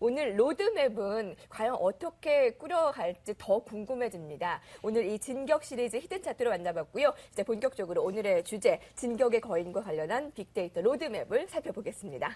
오늘 로드맵은 과연 어떻게 꾸려갈지 더 궁금해집니다. 오늘 이 진격 시리즈 히든 차트로 만나봤고요. 이제 본격적으로 오늘의 주제, 진격의 거인과 관련한 빅데이터 로드맵을 살펴보겠습니다.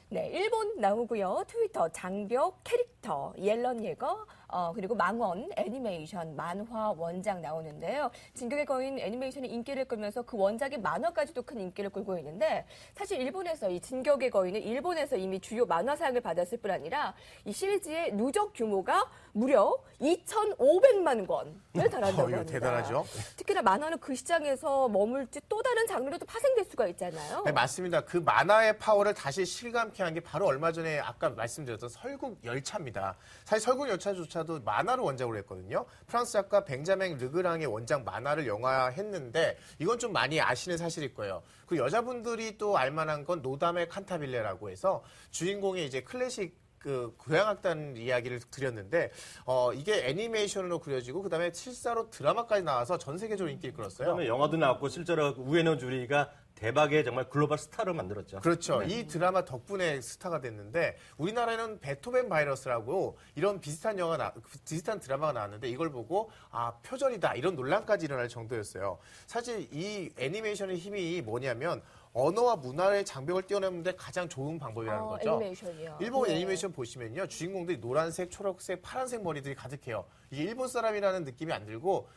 네, 일본 나오고요. 트위터, 장벽, 캐릭터, 옐런 예거, 그리고 망원, 애니메이션, 만화, 원작 나오는데요. 진격의 거인 애니메이션이 인기를 끌면서 그 원작의 만화까지도 큰 인기를 끌고 있는데 사실 일본에서 이 진격의 거인은 일본에서 이미 주요 만화상을 받았을 뿐 아니라 이 시리즈의 누적 규모가 무려 2,500만 권을 달한다고 합니다. 대단하죠. 특히나 만화는 그 시장에서 머물지 또 다른 장르로도 파생될 수가 있잖아요. 네, 맞습니다. 그 만화의 파워를 다시 실감케 한 게 바로 얼마 전에 아까 말씀드렸던 설국 열차입니다. 사실 설국 열차조차도 만화를 원작으로 했거든요. 프랑스 작가 벤자민 르그랑의 원작 만화를 영화했는데 이건 좀 많이 아시는 사실일 거예요. 그 여자분들이 또 알만한 건 노담의 칸타빌레라고 해서 주인공이 이제 클래식 그 교향악단 이야기를 드렸는데 이게 애니메이션으로 그려지고 그다음에 실사로 드라마까지 나와서 전 세계적으로 인기를 끌었어요. 그다음에 영화도 나왔고 실제로 우에노 주리가 대박의 정말 글로벌 스타를 만들었죠. 그렇죠. 네. 이 드라마 덕분에 스타가 됐는데 우리나라에는 베토벤 바이러스라고 이런 비슷한 비슷한 드라마가 나왔는데 이걸 보고 표절이다 이런 논란까지 일어날 정도였어요. 사실 이 애니메이션의 힘이 뭐냐면 언어와 문화의 장벽을 뛰어넘는데 가장 좋은 방법이라는 거죠. 애니메이션이요. 일본 애니메이션 보시면요. 주인공들이 노란색, 초록색, 파란색 머리들이 가득해요. 이게 일본 사람이라는 느낌이 안 들고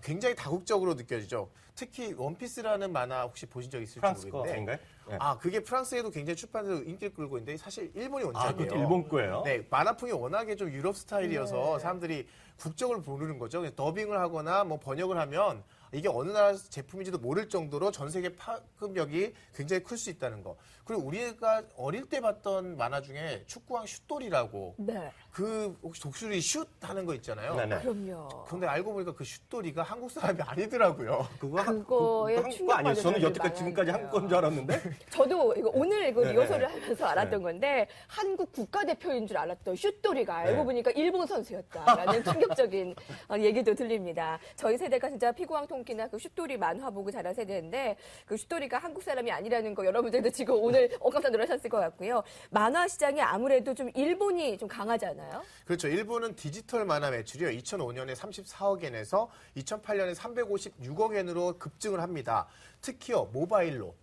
굉장히 다국적으로 느껴지죠. 특히 원피스라는 만화 혹시 보신 적 있을지 모르겠는데. 아닌가요? 네. 그게 프랑스에도 굉장히 출판해서 인기를 끌고 있는데 사실 일본이 원작이에요. 그것도 일본 거예요? 네, 만화풍이 워낙에 좀 유럽 스타일이어서 사람들이 국적을 모르는 거죠. 그래서 더빙을 하거나 뭐 번역을 하면 이게 어느 나라 제품인지도 모를 정도로 전 세계 파급력이 굉장히 클 수 있다는 거. 그리고 우리가 어릴 때 봤던 만화 중에 축구왕 슛돌이라고. 네. 그 혹시 독수리 슛 하는 거 있잖아요. 네네. 그럼요. 근데 알고 보니까 그 슛돌이가 한국 사람이 아니더라고요. 그거에 한국 거 아니에요? 충격받는 저는 여태까지 사람들이 지금까지 많아요. 한국 건 줄 알았는데. 저도 오늘 네, 리허설을 네. 하면서 알았던 건데 한국 국가대표인 줄 알았던 슛돌이가 알고 네. 보니까 일본 선수였다라는 충격적인 얘기도 들립니다. 저희 세대가 진짜 피구왕 통키나 그 슛돌이 만화 보고 자란 세대인데 그 슛돌이가 한국 사람이 아니라는 거 여러분들도 지금 오늘 깜짝 놀라셨을 것 같고요. 만화 시장이 아무래도 좀 일본이 좀 강하잖아요. 그렇죠. 일본은 디지털 만화 매출이요. 2005년에 34억 엔에서 2008년에 356억 엔으로 급증을 합니다. 특히요. 모바일로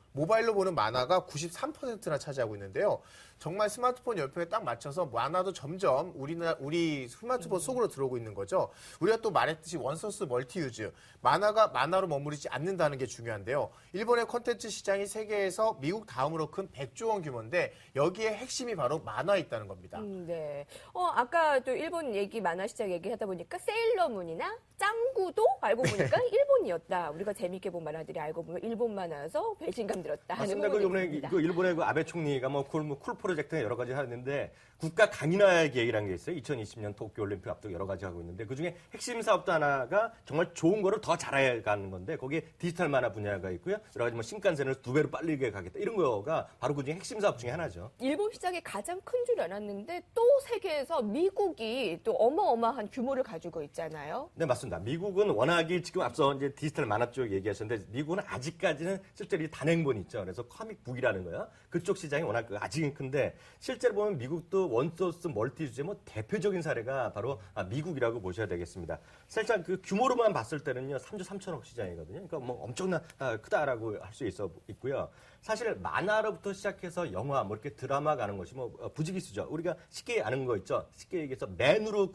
보는 만화가 93%나 차지하고 있는데요. 정말 스마트폰 열풍에 딱 맞춰서 만화도 점점 우리 스마트폰 속으로 들어오고 있는 거죠. 우리가 또 말했듯이 원소스 멀티유즈, 만화가 만화로 머무르지 않는다는 게 중요한데요. 일본의 콘텐츠 시장이 세계에서 미국 다음으로 큰 100조 원 규모인데 여기에 핵심이 바로 만화에 있다는 겁니다. 네. 아까 또 일본 만화 시장 얘기하다 보니까 세일러문이나 짱구도 알고 보니까 일본이었다. 우리가 재밌게 본 만화들이 알고 보면 일본 만화여서 배신감 들었다 하는 맞습니다. 이번에 일본의 일본의 아베 총리가 쿨 프로젝트 여러 가지 하는데 국가 강인화 계획이라는 게 있어요. 2020년 도쿄 올림픽 앞두고 여러 가지 하고 있는데 그중에 핵심 사업도 하나가 정말 좋은 거를 더 잘해가는 건데 거기에 디지털 만화 분야가 있고요. 여러 가지 신칸센을 2배로 빠르게 가겠다. 이런 거가 바로 그중에 핵심 사업 중에 하나죠. 일본 시장이 가장 큰 줄 알았는데 또 세계에서 미국이 또 어마어마한 규모를 가지고 있잖아요. 네, 맞습니다. 미국은 워낙에 지금 앞서 이제 디지털 만화 쪽 얘기하셨는데 미국은 아직까지는 실제로 이 단행본 있죠. 그래서 커믹북이라는 거요. 그쪽 시장이 워낙 아직은 큰데 실제로 보면 미국도 원소스 멀티주제 대표적인 사례가 바로 미국이라고 보셔야 되겠습니다. 살짝 그 규모로만 봤을 때는요 3조 3천억 시장이거든요. 그러니까 엄청나 크다라고 할 수 있고요. 사실 만화로부터 시작해서 영화 이렇게 드라마 가는 것이 부지기수죠. 우리가 쉽게 아는 거 있죠. 쉽게 얘기해서 맨으로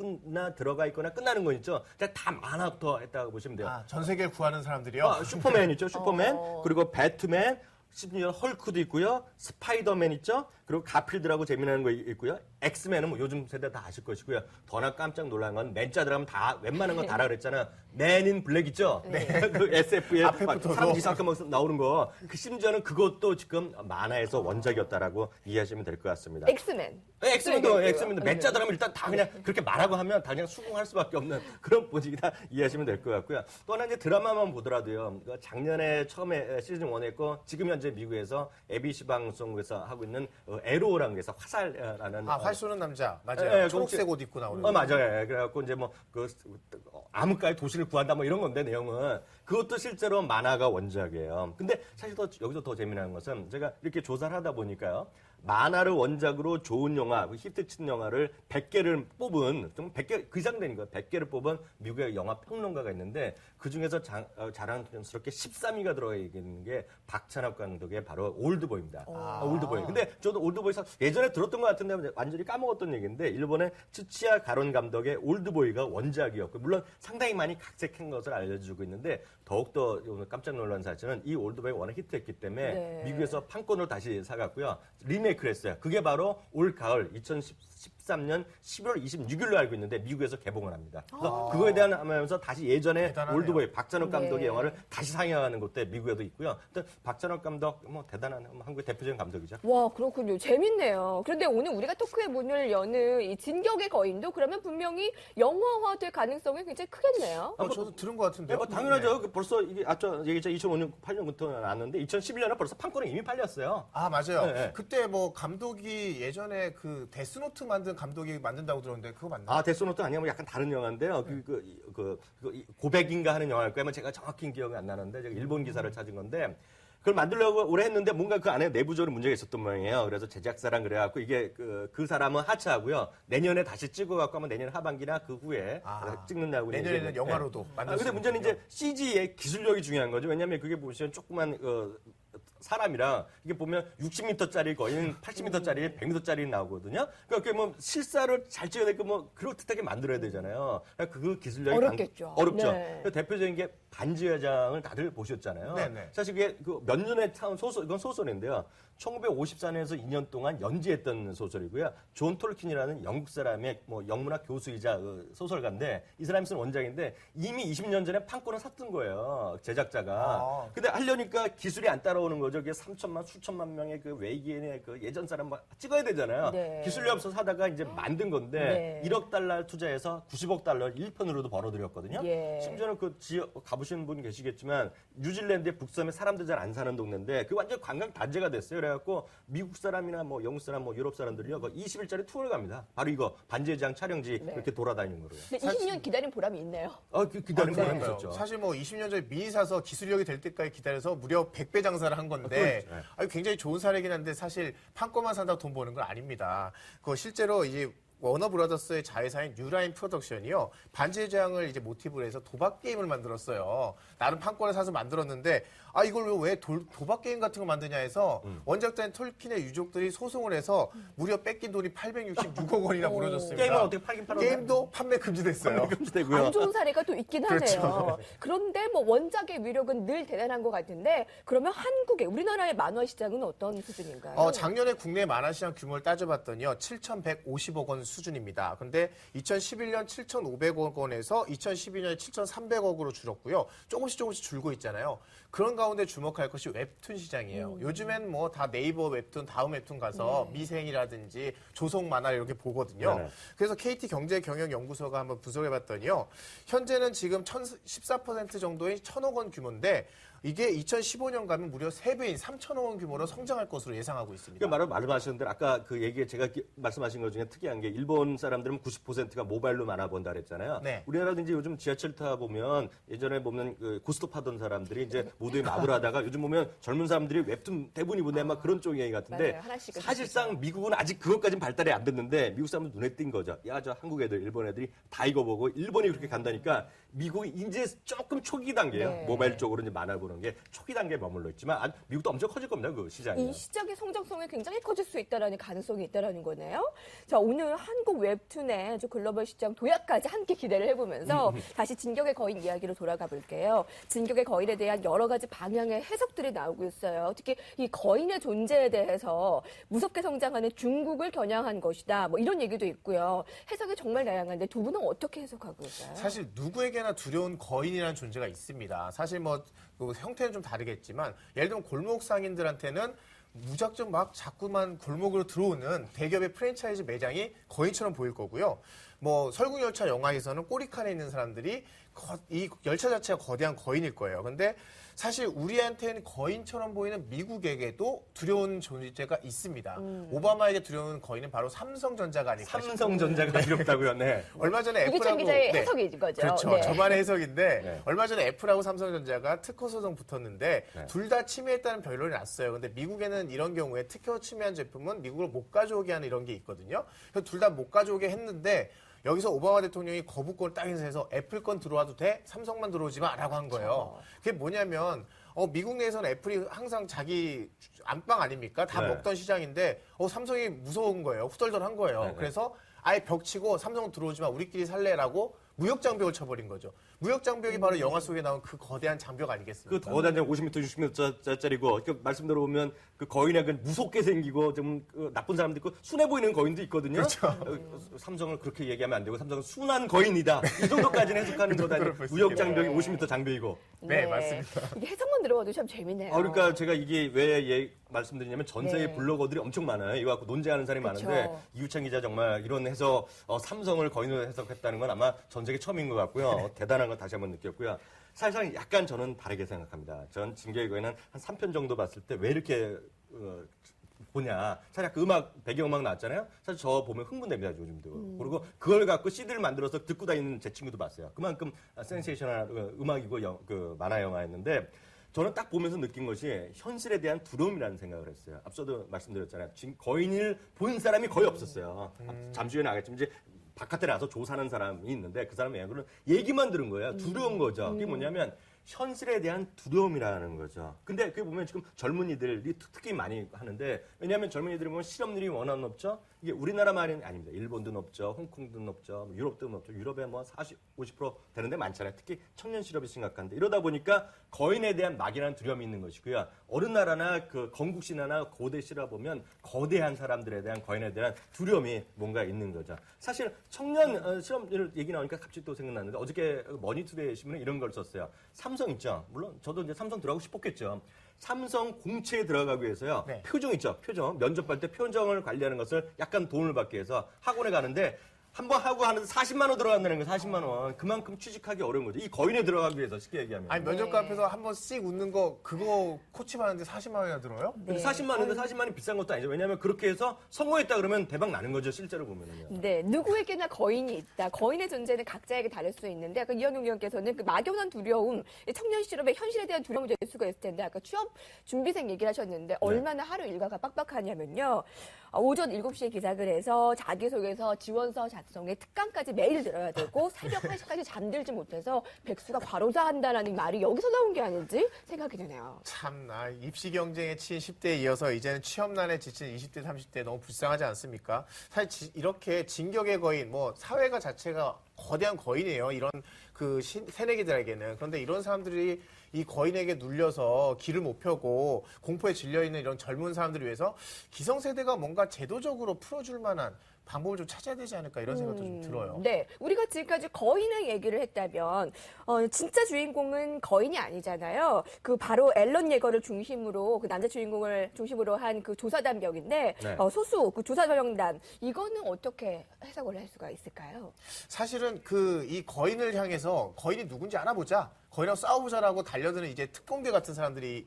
들어가 있거나 끝나는 거 있죠. 다 만화부터 했다고 보시면 돼요. 전 세계를 구하는 사람들이요. 슈퍼맨 있죠. 슈퍼맨 그리고 배트맨. 심지어 헐크도 있고요. 스파이더맨 있죠. 그리고 가필드라고 재미나는 거 있고요. 엑스맨은 요즘 세대 다 아실 것이고요. 더나 깜짝 놀란 건 맨자 들어가면 다 웬만한 건 다라 그랬잖아요. 맨인 블랙 있죠. 네. 그 SF에 앞에부터도. 사람 이상하게 나오는 거. 심지어는 그것도 지금 만화에서 원작이었다라고 이해하시면 될 것 같습니다. 엑스맨도 맨자 들어가면 일단 다 그냥 그렇게 말하고 하면 다 그냥 수긍할 수밖에 없는 그런 분위기다 이해하시면 될 것 같고요. 또 하나 이제 드라마만 보더라도요. 작년에 처음에 시즌 1 했고 지금 현재 미국에서 ABC 방송국에서 하고 있는 에로라는 게서 화살라는 활 쏘는 남자 맞아요. 초록색 옷 입고 나오는. 맞아요. 그래갖고 이제 암흑가의 도시를 구한다 이런 건데 내용은 그것도 실제로 만화가 원작이에요. 근데 사실 여기서 더 재미난 것은 제가 이렇게 조사를 하다 보니까요. 만화를 원작으로 좋은 영화, 히트친 영화를 100개를 뽑은, 좀 100개, 그 이상 되는 거예요. 100개를 뽑은 미국의 영화 평론가가 있는데 그 중에서 자랑스럽게 13위가 들어가 있는 게 박찬욱 감독의 바로 올드보이입니다. 올드보이. 근데 저도 올드보이에서 예전에 들었던 것 같은데 완전히 까먹었던 얘기인데 일본의 츠치야 가론 감독의 올드보이가 원작이었고 물론 상당히 많이 각색한 것을 알려주고 있는데 더욱더 오늘 깜짝 놀란 사실은 이 올드보이가 워낙 히트했기 때문에 네. 미국에서 판권을 다시 사갔고요. 리메이크를 했어요. 그게 바로 올 가을 2013년 11월 26일로 알고 있는데 미국에서 개봉을 합니다. 그래서 그거에 대한 하면서 다시 예전에 대단하네요. 올드보이 박찬욱 감독의 네. 영화를 다시 상영하는 것도 미국에도 있고요. 박찬욱 감독 뭐 대단한 한국의 대표적인 감독이죠. 와, 그렇군요. 재밌네요. 그런데 오늘 우리가 토크의 문을 여는 이 진격의 거인도 그러면 분명히 영화화될 가능성이 굉장히 크겠네요. 저도 들은 것 같은데요. 뭐 당연하죠. 그 벌써 이게 아까 얘기했죠. 2005년 8년부터 나왔는데 2011년에 벌써 판권은 이미 팔렸어요. 아, 맞아요. 네, 네. 그때 뭐 감독이 예전에 그 데스노트 만든 감독이 만든다고 들었는데 그거 맞나요? 아, 데스노트 아니면 약간 다른 영화인데요. 고백인가 하는 영화일 거예요. 제가 정확히 기억이 안 나는데 제가 일본 기사를 찾은 건데 그걸 만들려고 오래 했는데 뭔가 그 안에 내부적으로 문제가 있었던 모양이에요. 그래서 제작사랑 그래갖고 이게 그 사람은 하차하고요. 내년에 다시 찍어갖고 아마 내년 하반기나 그 후에 찍는다고. 내년에는 얘기했는데. 영화로도 만들 수 근데 문제는 있군요. 이제 CG의 기술력이 중요한 거죠. 왜냐하면 그게 보시면 조그만 사람이랑 이게 보면 60m짜리 거인 80m짜리 100m짜리 나오거든요. 그러니까 그게 뭐 실사를 잘 찍어야 되고 뭐 그럴듯하게 만들어야 되잖아요. 그러니까 그 기술력이 어렵겠죠. 어렵죠. 네. 그 대표적인 게 반지 회장을 다들 보셨잖아요. 네네. 사실 그게 몇 년에 차온 소설, 이건 소설인데요. 1954년에서 2년 동안 연재했던 소설이고요. 존 톨킨이라는 영국 사람의 뭐 영문학 교수이자 소설가인데 이 사람이 쓴 원작인데 이미 20년 전에 판권을 샀던 거예요. 제작자가. 근데 하려니까 기술이 안 따라오는 거죠. 그게 3천만, 수천만 명의 그 외계인의 그 예전 사람 막 찍어야 되잖아요. 네. 기술이 없어서 하다가 이제 만든 건데 네. 1억 달러 투자해서 90억 달러 1편으로도 벌어들였거든요. 예. 심지어는 그 지역 가보시는 분 계시겠지만 뉴질랜드의 북섬에 사람들 잘 안 사는 동네인데 그 완전 관광 단지가 됐어요. 그래갖고 미국 사람이나 뭐 영국 사람, 뭐 유럽 사람들이요, 20일짜리 투어를 갑니다. 바로 이거 반지의장 촬영지 네. 이렇게 돌아다니는 거로요. 근데 20년 기다린 보람이 있네요. 기다린 네. 거는 그러니까요. 있었죠. 사실 뭐 20년 전에 미리 사서 기술력이 될 때까지 기다려서 무려 100배 장사를 한 건데 그렇죠. 아니, 굉장히 좋은 사례긴 한데 사실 판권만 산다고 돈 버는 건 아닙니다. 그거 실제로 이제 워너브라더스의 자회사인 뉴라인 프로덕션이요. 반지의 제왕을 이제 모티브로 해서 도박 게임을 만들었어요. 나름 판권을 사서 만들었는데 이걸 왜 도박 게임 같은 거 만드냐 해서 원작자인 톨킨의 유족들이 소송을 해서 무려 뺏긴 돈이 866억 원이나 물어졌습니다. 게임은 어떻게 팔긴 팔았나요? 게임도 판매 금지됐어요. 금지되고요. 안 좋은 사례가 또 있긴 하네요. 그런데 뭐 원작의 위력은 늘 대단한 것 같은데 그러면 한국의 우리나라의 만화 시장은 어떤 수준인가요? 작년에 국내 만화시장 규모를 따져봤더니요. 7,150억 원 수준입니다. 근데 2011년 7,500억 원에서 2012년에 7,300억으로 줄었고요. 조금씩 줄고 있잖아요. 그런 가운데 주목할 것이 웹툰 시장이에요. 요즘엔 뭐 다 네이버 웹툰, 다음 웹툰 가서 미생이라든지 조속 만화 이렇게 보거든요. 네네. 그래서 KT 경제경영연구소가 한번 분석해봤더니요. 현재는 지금 14% 정도의 1,000억 원 규모인데 이게 2015년 가면 무려 3배인 3,000억 원 규모로 성장할 것으로 예상하고 있습니다. 그러니까 말씀하신 대로 아까 그 얘기에 제가 말씀하신 것 중에 특이한 게 일본 사람들은 90%가 모바일로 만화 본다 그랬잖아요. 네. 우리나라도 이제 요즘 지하철 타 보면 예전에 보면 그 고스톱 하던 사람들이 이제 모두에 마블 하다가 요즘 보면 젊은 사람들이 웹툰 대부분이 보내 막 그런 쪽 얘기 같은데 맞아요. 하나씩은 사실상 미국은 아직 그것까지는 발달이 안 됐는데 미국 사람들 눈에 띈 거죠. 야, 저 한국 애들, 일본 애들이 다 이거 보고 일본이 그렇게 간다니까 미국이 이제 조금 초기 단계예요. 네. 모바일 쪽으로 이제 만화 보는 게 초기 단계에 머물러 있지만 미국도 엄청 커질 겁니다. 그 시장이. 이 시장의 성장성이 굉장히 커질 수 있다라는 가능성이 있다라는 거네요. 자, 오늘 한국 웹툰의 저 글로벌 시장 도약까지 함께 기대를 해보면서 다시 진격의 거인 이야기로 돌아가 볼게요. 진격의 거인에 대한 여러 가지 방향의 해석들이 나오고 있어요. 특히 이 거인의 존재에 대해서 무섭게 성장하는 중국을 겨냥한 것이다. 뭐 이런 얘기도 있고요. 해석이 정말 다양한데 두 분은 어떻게 해석하고 있어요? 사실 누구에게나 두려운 거인이라는 존재가 있습니다. 사실 그 형태는 좀 다르겠지만 예를 들면 골목 상인들한테는 무작정 막 자꾸만 골목으로 들어오는 대기업의 프랜차이즈 매장이 거인처럼 보일 거고요. 뭐 설국열차 영화에서는 꼬리칸에 있는 사람들이 이 열차 자체가 거대한 거인일 거예요. 근데 사실 우리한테는 거인처럼 보이는 미국에게도 두려운 존재가 있습니다. 오바마에게 두려운 거인은 바로 삼성전자가 아닐까 싶어요. 삼성전자가 두렵다고요. 네. 얼마 전에 유기찬 애플하고 기자의 해석인 거죠. 그렇죠. 네. 저만의 해석인데 네. 얼마 전에 애플하고 삼성전자가 특허 소송 붙었는데 네. 둘 다 침해했다는 변론이 났어요. 근데 미국에는 이런 경우에 특허 침해한 제품은 미국으로 못 가져오게 하는 이런 게 있거든요. 그래서 둘 다 못 가져오게 했는데 여기서 오바마 대통령이 거부권을 딱 행사해서 애플 건 들어와도 돼? 삼성만 들어오지 마라고 한 거예요. 그게 뭐냐면 미국 내에서는 애플이 항상 자기 안방 아닙니까? 다 네. 먹던 시장인데 삼성이 무서운 거예요. 후덜덜한 거예요. 네. 그래서 아예 벽 치고 삼성 들어오지 마. 우리끼리 살래라고 무역 장벽을 쳐버린 거죠. 무역 장벽이 바로 영화 속에 나온 그 거대한 장벽 그 아니겠습니까? 거대한 50m, 60m짜리고 말씀 들어보면 그 거인의 그 무섭게 생기고 좀 나쁜 사람도 있고 순해 보이는 거인도 있거든요. 그렇죠. 삼성을 그렇게 얘기하면 안 되고 삼성은 순한 거인이다. 이 정도까지는 해석하는 거다. 그럴 수 무역 있겠네요. 장벽이 50m 장벽이고. 네, 맞습니다. 이게 해석만 들어봐도 참 재밌네요. 그러니까 제가 이게 왜 말씀드리냐면 전 세계 네. 블로거들이 엄청 많아요. 이거 갖고 논쟁하는 사람이 그쵸. 많은데 이유찬 기자 정말 이런 해석 삼성을 거인으로 해석했다는 건 아마 전 세계 처음인 것 같고요. 대단한 건 다시 한번 느꼈고요. 사실상 약간 저는 다르게 생각합니다. 전 진격의 거인은 한 3편 정도 봤을 때 왜 이렇게 보냐. 사실 아까 배경음악 나왔잖아요. 사실 저 보면 흥분됩니다, 요즘도. 그리고 그걸 갖고 CD를 만들어서 듣고 다니는 제 친구도 봤어요. 그만큼 센세이셔널 음악이고 그 만화 영화였는데 저는 딱 보면서 느낀 것이 현실에 대한 두려움이라는 생각을 했어요. 앞서도 말씀드렸잖아요. 지금 거인을 본 사람이 거의 없었어요. 잠시 후에 나가겠지만 이제 바깥에 나가서 조사하는 사람이 있는데 그 사람의 얘기만 들은 거예요. 두려운 거죠. 그게 뭐냐면 현실에 대한 두려움이라는 거죠. 근데 그게 보면 지금 젊은이들이 특히 많이 하는데 왜냐하면 젊은이들이 보면 실업률이 워낙 높죠. 이게 우리나라만이 아닙니다. 일본도 높죠. 홍콩도 높죠. 유럽도 높죠. 유럽에 뭐 40, 50% 되는데 많잖아요. 특히 청년 실업이 심각한데 이러다 보니까 거인에 대한 막연한 두려움이 있는 것이고요. 어느 나라나 그 건국 신화나 고대 실화 보면 거대한 사람들에 대한 거인에 대한 두려움이 뭔가 있는 거죠. 사실 청년 실업률 얘기 나오니까 갑자기 또 생각났는데 어저께 머니투데이 신문에 이런 걸 썼어요. 삼성 있죠. 물론 저도 이제 삼성 들어가고 싶었겠죠. 삼성 공채에 들어가기 위해서요. 네. 표정 있죠. 표정. 면접할 때 표정을 관리하는 것을 약간 돈을 받기 위해서 학원에 가는데 한 번 하고 하는데 40만 원 들어간다는 거예요. 40만 원. 그만큼 취직하기 어려운 거죠. 이 거인에 들어가기 위해서 쉽게 얘기하면. 아니 면접관 앞에서 한 번 씩 웃는 거 그거 코치 받는데 40만 원이나 들어요? 네. 40만 원인데 40만 원이 비싼 것도 아니죠. 왜냐하면 그렇게 해서 성공했다 그러면 대박 나는 거죠. 실제로 보면은요. 네, 누구에게나 거인이 있다. 거인의 존재는 각자에게 다를 수 있는데 아까 이현용 의원께서는 그 막연한 두려움, 청년 실업의 현실에 대한 두려움이 될 수가 있을 텐데 아까 취업 준비생 얘기를 하셨는데 얼마나 하루 일과가 빡빡하냐면요. 오전 7시에 기상을 해서 자기소개서, 지원서 작성에 특강까지 매일 들어야 되고 새벽 1시까지 잠들지 못해서 백수가 과로사한다라는 말이 여기서 나온 게 아닌지 생각이 되네요. 참나 입시 경쟁에 치인 10대에 이어서 이제는 취업난에 지친 20대, 30대 너무 불쌍하지 않습니까? 사실 이렇게 진격의 거인, 뭐 사회가 자체가 거대한 거인이에요. 이런 그 새내기들에게는. 그런데 이런 사람들이 이 거인에게 눌려서 길을 못 펴고 공포에 질려있는 이런 젊은 사람들을 위해서 기성세대가 뭔가 제도적으로 풀어줄 만한 방법을 좀 찾아야 되지 않을까 이런 생각도 좀 들어요. 네, 우리가 지금까지 거인의 얘기를 했다면 진짜 주인공은 거인이 아니잖아요. 그 바로 앨런 예거를 중심으로 그 남자 주인공을 중심으로 한 그 조사단병인데 네. 소수 그 조사병단 이거는 어떻게 해석을 할 수가 있을까요? 사실은 그 이 거인을 향해서 거인이 누군지 알아보자. 거인하고 싸워보자라고 달려드는 이제 특공대 같은 사람들이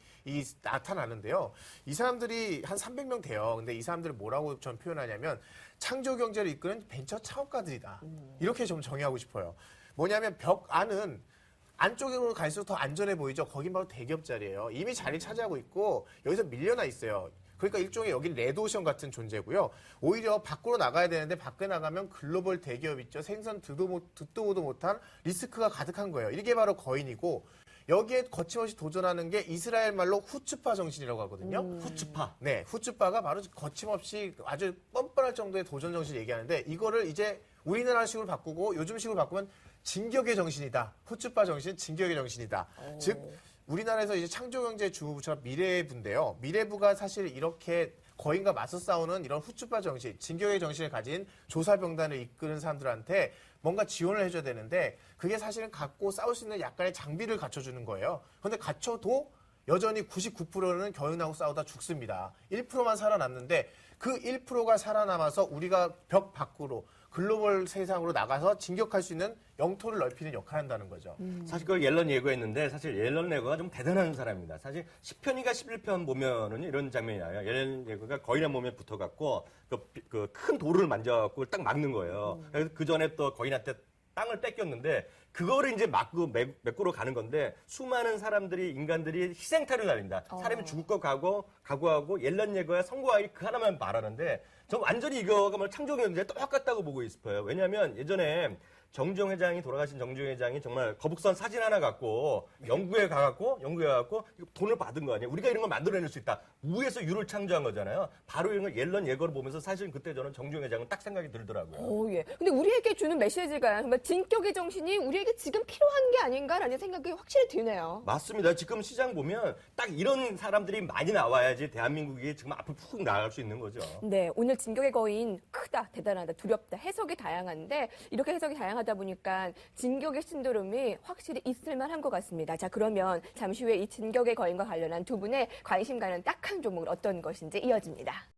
나타나는데요. 이 사람들이 한 300명 돼요. 근데 이 사람들을 뭐라고 전 표현하냐면 창조 경제를 이끄는 벤처 창업가들이다. 이렇게 좀 정의하고 싶어요. 뭐냐면 벽 안은 안쪽으로 갈수록 더 안전해 보이죠. 거긴 바로 대기업 자리예요. 이미 자리 차지하고 있고 여기서 밀려나 있어요. 그러니까 일종의 여기 레드오션 같은 존재고요. 오히려 밖으로 나가야 되는데 밖에 나가면 글로벌 대기업 있죠. 생선 듣도 보도 못한 리스크가 가득한 거예요. 이게 바로 거인이고 여기에 거침없이 도전하는 게 이스라엘 말로 후츠파 정신이라고 하거든요. 후츠파. 네, 후츠파가 바로 거침없이 아주 뻔뻔할 정도의 도전 정신을 얘기하는데 이거를 이제 우리나라식으로 바꾸고 요즘식으로 바꾸면 진격의 정신이다. 후츠파 정신, 진격의 정신이다. 즉 우리나라에서 이제 창조경제 주무부처럼 미래부인데요. 미래부가 사실 이렇게 거인과 맞서 싸우는 이런 후츠파 정신, 진격의 정신을 가진 조사병단을 이끄는 사람들한테 뭔가 지원을 해줘야 되는데 그게 사실은 갖고 싸울 수 있는 약간의 장비를 갖춰주는 거예요. 그런데 갖춰도 여전히 99%는 거인하고 싸우다 죽습니다. 1%만 살아남는데 그 1%가 살아남아서 우리가 벽 밖으로 글로벌 세상으로 나가서 진격할 수 있는 영토를 넓히는 역할을 한다는 거죠. 사실 그걸 옐런 예거했는데 사실 옐런 예거가 좀 대단한 사람입니다. 사실 10편인가 11편 보면은 이런 장면이 나요. 옐런 예거가 거인의 몸에 붙어갖고 그 큰 돌을 만져갖고 딱 막는 거예요. 그래서 그 전에 또 거인한테 땅을 뺏겼는데 그거를 이제 메꾸러 가는 건데 수많은 사람들이 인간들이 희생타를 날린다. 사람이 죽을 거 각오하고 옐런 예거야 성공하기 그 하나만 말하는데 저 완전히 이거가 뭐 창조경제 똑같다고 보고 싶어요. 왜냐하면 예전에 돌아가신 정종 회장이 정말 거북선 사진 하나 갖고 영국에 가갖고 이거 돈을 받은 거 아니에요. 우리가 이런 걸 만들어낼 수 있다. 우에서 유를 창조한 거잖아요. 바로 이런 걸 옐런 예거를 보면서 사실 그때 저는 정종 회장은 딱 생각이 들더라고요. 오, 예. 근데 우리에게 주는 메시지가 정말 진격의 정신이 우리에게 지금 필요한 게 아닌가라는 생각이 확실히 드네요. 맞습니다. 지금 시장 보면 딱 이런 사람들이 많이 나와야지 대한민국이 지금 앞으로 푹 나갈 수 있는 거죠. 네, 오늘 진격의 거인 크다, 대단하다, 두렵다, 해석이 다양한데 이렇게 해석이 다양하다 보니까 진격의 신도름이 확실히 있을만한 것 같습니다. 자, 그러면 잠시 후에 이 진격의 거인과 관련한 두 분의 관심 가는 딱 한 종목은 어떤 것인지 이어집니다.